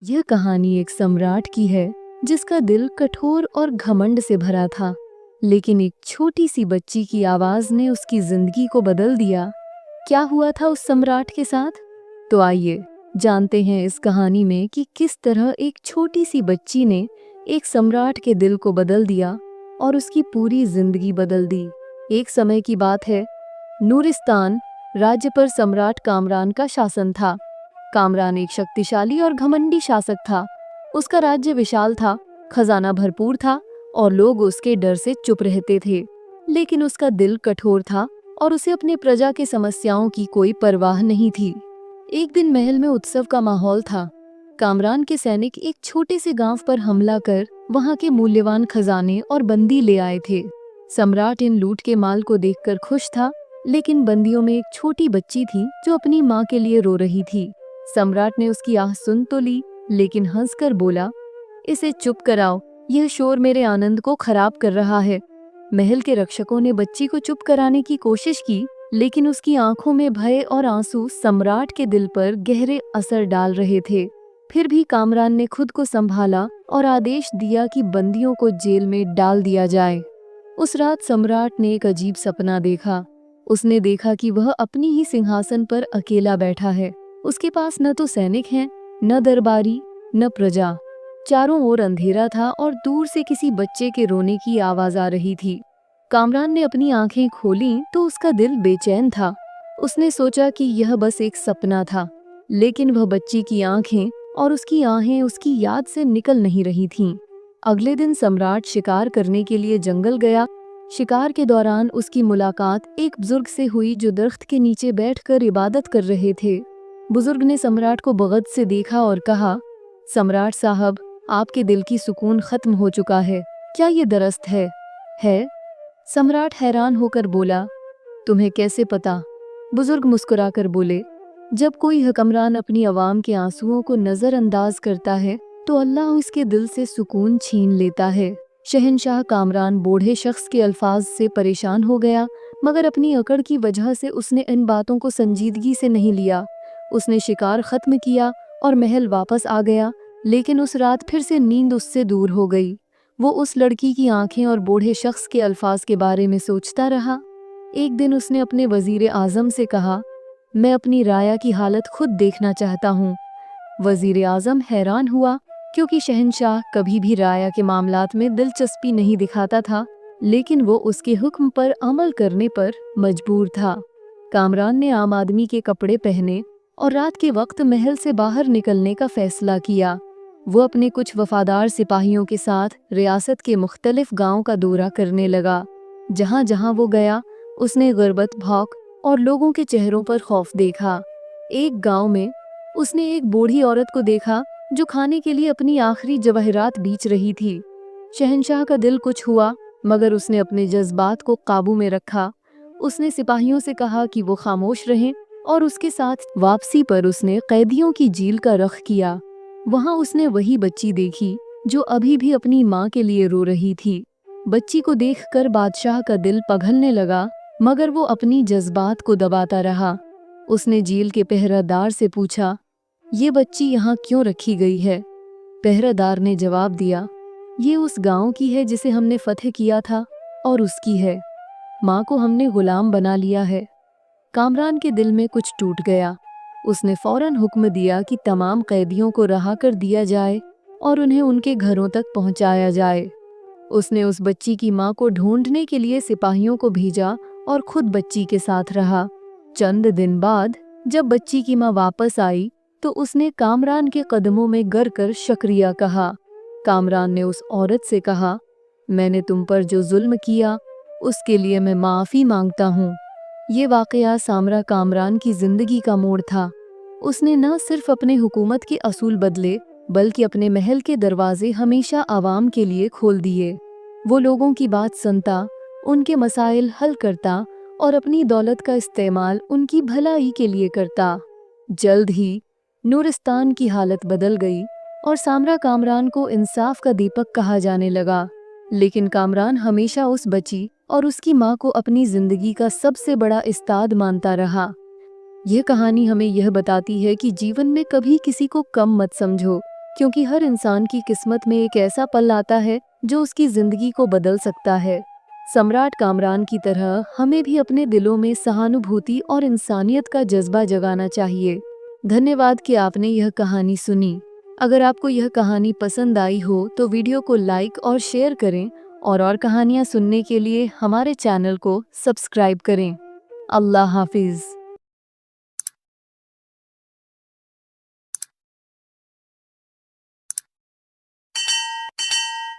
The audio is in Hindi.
यह कहानी एक सम्राट की है जिसका दिल कठोर और घमंड से भरा था, लेकिन एक छोटी सी बच्ची की आवाज ने उसकी जिंदगी को बदल दिया। क्या हुआ था उस सम्राट के साथ? तो आइए जानते हैं इस कहानी में कि किस तरह एक छोटी सी बच्ची ने एक सम्राट के दिल को बदल दिया और उसकी पूरी जिंदगी बदल दी। एक समय की बात है, नूरिस्तान राज्य पर सम्राट कामरान का शासन था। कामरान एक शक्तिशाली और घमंडी शासक था। उसका राज्य विशाल था, खजाना भरपूर था और लोग उसके डर से चुप रहते थे। लेकिन उसका दिल कठोर था और उसे अपने प्रजा के समस्याओं की कोई परवाह नहीं थी। एक दिन महल में उत्सव का माहौल था। कामरान के सैनिक एक छोटे से गांव पर हमला कर वहां के मूल्यवान खजाने और बंदी ले आए थे। सम्राट इन लूट के माल को देखकर खुश था, लेकिन बंदियों में एक छोटी बच्ची थी जो अपनी माँ के लिए रो रही थी। सम्राट ने उसकी आह सुन तो ली, लेकिन हंसकर बोला, इसे चुप कराओ, यह शोर मेरे आनंद को खराब कर रहा है। महल के रक्षकों ने बच्ची को चुप कराने की कोशिश की, लेकिन उसकी आंखों में भय और आंसू सम्राट के दिल पर गहरे असर डाल रहे थे। फिर भी कामरान ने खुद को संभाला और आदेश दिया कि बंदियों को जेल में डाल दिया जाए। उस रात सम्राट ने एक अजीब सपना देखा। उसने देखा कि वह अपनी ही सिंहासन पर अकेला बैठा है। उसके पास न तो सैनिक हैं, न दरबारी, न प्रजा। चारों ओर अंधेरा था और दूर से किसी बच्चे के रोने की आवाज आ रही थी। कामरान ने अपनी आंखें खोलीं तो उसका दिल बेचैन था। उसने सोचा कि यह बस एक सपना था, लेकिन वह बच्ची की आंखें और उसकी आहें उसकी याद से निकल नहीं रही थीं। अगले दिन सम्राट शिकार करने के लिए जंगल गया। शिकार के दौरान उसकी मुलाकात एक बुजुर्ग से हुई जो दरख्त के नीचे बैठकर इबादत कर रहे थे। बुजुर्ग ने सम्राट को बग़द से देखा और कहा, सम्राट साहब, आपके दिल की सुकून खत्म हो चुका है, क्या ये दरख्त है? सम्राट हैरान होकर बोला, तुम्हें कैसे पता? बुजुर्ग मुस्कुराकर बोले, जब कोई हुक्मरान अपनी आवाम के आंसुओं को नज़रअंदाज करता है तो अल्लाह उसके दिल से सुकून छीन लेता है। शहंशाह कामरान बूढ़े शख्स के अल्फाज से परेशान हो गया, मगर अपनी अकड़ की वजह से उसने इन बातों को संजीदगी से नहीं लिया। उसने शिकार खत्म किया और महल वापस आ गया, लेकिन उस रात फिर से नींद उससे दूर हो गई। वो उस लड़की की आंखें और बूढ़े शख्स के अल्फाज के बारे में सोचता रहा। एक दिन उसने अपने वजीर आज़म से कहा, मैं अपनी राया की हालत खुद देखना चाहता हूँ। वजीर आज़म हैरान हुआ, क्योंकि शहंशाह कभी भी राया के मामलात में दिलचस्पी नहीं दिखाता था, लेकिन वो उसके हुक्म पर अमल करने पर मजबूर था। कामरान ने आम आदमी के कपड़े पहने और रात के वक्त महल से बाहर निकलने का फैसला किया। वो अपने कुछ वफादार सिपाहियों के साथ रियासत के मुख्तलिफ गांव का दौरा करने लगा। जहां जहां वो गया, उसने गुर्बत, भौक और लोगों के चेहरों पर खौफ देखा। एक गांव में उसने एक बूढ़ी औरत को देखा जो खाने के लिए अपनी आखिरी जवाहरात बेच रही थी। शहंशाह का दिल कुछ हुआ, मगर उसने अपने जज्बात को काबू में रखा। उसने सिपाहियों से कहा कि वो खामोश रहें और उसके साथ वापसी पर उसने कैदियों की जेल का रुख किया। वहां उसने वही बच्ची देखी जो अभी भी अपनी माँ के लिए रो रही थी। बच्ची को देखकर बादशाह का दिल पिघलने लगा, मगर वो अपनी जज्बात को दबाता रहा। उसने जेल के पहरेदार से पूछा, ये बच्ची यहाँ क्यों रखी गई है? पहरेदार ने जवाब दिया, ये उस गांव की है जिसे हमने फतह किया था और उसकी है। माँ को हमने गुलाम बना लिया है। कामरान के दिल में कुछ टूट गया। उसने फौरन हुक्म दिया कि तमाम कैदियों को रहा कर दिया जाए और उन्हें उनके घरों तक पहुंचाया जाए। उसने उस बच्ची की माँ को ढूंढने के लिए सिपाहियों को भेजा और खुद बच्ची के साथ रहा। चंद दिन बाद जब बच्ची की माँ वापस आई तो उसने कामरान के कदमों में गिर कर शुक्रिया कहा। कामरान ने उस औरत से कहा, मैंने तुम पर जो जुल्म किया उसके लिए मैं माफ़ी मांगता हूँ। ये वाक़या सामरा कामरान की ज़िंदगी का मोड़ था। उसने न सिर्फ अपने हुकूमत के असूल बदले, बल्कि अपने महल के दरवाजे हमेशा आवाम के लिए खोल दिए। वो लोगों की बात सुनता, उनके मसाइल हल करता और अपनी दौलत का इस्तेमाल उनकी भलाई के लिए करता। जल्द ही नूरिस्तान की हालत बदल गई और सामरा कामरान को इंसाफ का दीपक कहा जाने लगा। लेकिन कामरान हमेशा उस बच्ची और उसकी माँ को अपनी जिंदगी का सबसे बड़ा उस्ताद मानता रहा। यह कहानी हमें यह बताती है कि जीवन में कभी किसी को कम मत समझो, क्योंकि हर इंसान की किस्मत में एक ऐसा पल आता है जो उसकी जिंदगी को बदल सकता है। सम्राट कामरान की तरह हमें भी अपने दिलों में सहानुभूति और इंसानियत का जज्बा जगाना चाहिए। धन्यवाद कि आपने यह कहानी सुनी। अगर आपको यह कहानी पसंद आई हो तो वीडियो को लाइक और शेयर करें और कहानियाँ सुनने के लिए हमारे चैनल को सब्सक्राइब करें। अल्लाह हाफिज़।